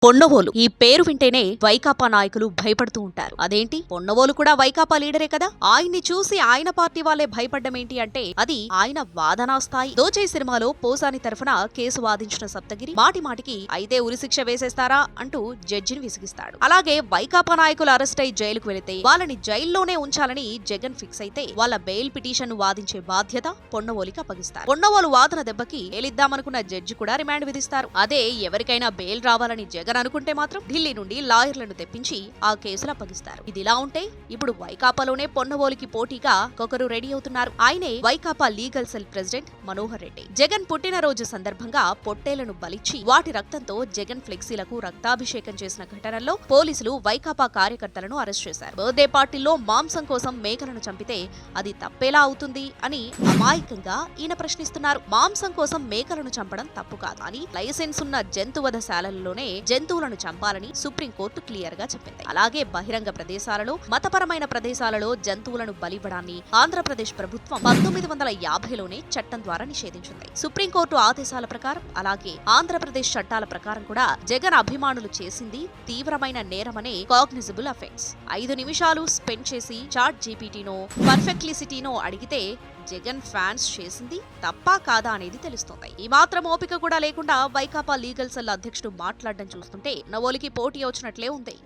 పొన్నవోలు ఈ పేరు వింటేనే వైకాపా నాయకులు భయపడుతూ ఉంటారు. అదేంటి, పొన్నవోలు కూడా వైకాపా లీడరే కదా, ఆయన్ని చూసి ఆయన పార్టీ వాళ్ళే భయపడ్డమేంటి అంటే అది ఆయన వాదనా స్థాయి. దోచేయ్ సినిమాలో పోసాని తరఫున కేసు వాదించిన సప్తగిరి మాటి మాటికి అయితే ఉరిశిక్ష వేసేస్తారా అంటూ జడ్జిని విసిగిస్తాడు. అలాగే వైకాపా నాయకులు అరెస్ట్ అయి జైలుకు వెళితే వాళ్ళని జైల్లోనే ఉంచాలని జగన్ ఫిక్స్ అయితే వాళ్ళ బెయిల్ పిటిషన్ వాదించే బాధ్యత పొన్నవోలికి అప్పగిస్తారు. పొన్నవోలు వాదన దెబ్బకి బెయిలిద్దామనుకున్న జడ్జి కూడా రిమాండ్ విధిస్తారు. అదే ఎవరికైనా బెయిల్ రావాలని జగన్ అనుకుంటే మాత్రం ఢిల్లీ నుండి లాయర్లను తెప్పించి ఆ కేసులు అప్పగిస్తారు. ఇదిలా ఉంటే ఇప్పుడు వైకాపాలోనే పొన్నవోలికి పోటీగా ఒకరు రెడీ అవుతున్నారు. ఆయనే Vaikapa legal cell president Manohar Reddy. Jagan పుట్టినరోజు సందర్భంగా పొట్టేలను బలిచ్చి వాటి రక్తంతో జగన్ ఫ్లెక్సీలకు రక్తాభిషేకం చేసిన ఘటనలో పోలీసులు వైకాపా కార్యకర్తలను అరెస్ట్ చేశారు. బర్త్డే పార్టీల్లో మాంసం కోసం మేకలను చంపితే అది తప్పేలా అవుతుంది అని అమాయకంగా ఈయన ప్రశ్నిస్తున్నారు. మాంసం కోసం మేకలను చంపడం తప్పు కాదు అని లైసెన్స్ ఉన్న జంతువధశాలలోనే జంతువులను చంపాలని సుప్రీంకోర్టు క్లియర్ గా చెప్పింది. అలాగే బహిరంగ ప్రదేశాలలో, మతపరమైన ప్రదేశాలలో జంతువులను బలివ్వడాన్ని ఆంధ్రప్రదేశ్ ప్రభుత్వం 1950లోనే చట్టం ద్వారా నిషేధించింది. సుప్రీంకోర్టు ఆదేశాల ప్రకారం అలాగే ఆంధ్రప్రదేశ్ చట్టాల ప్రకారం కూడా జగన్ అభిమానులు చేసింది తీవ్రమైన నేరమనే కాగ్నిజబుల్ అఫెన్స్. 5 నిమిషాలు స్పెండ్ చేసి చాట్ జీపీటీనో పర్ఫెక్ట్లిసిటీనో అడిగితే జగన్ ఫ్యాన్స్ చేసింది తప్పా కాదా అనేది తెలుస్తోంది. ఈ మాత్రం ఓపిక కూడా లేకుండా వైకాపా లీగల్ సెల్ అధ్యక్షుడు మాట్లాడడం చూస్తుంటే నవోలికి పోటీ వచ్చినట్లే ఉంది.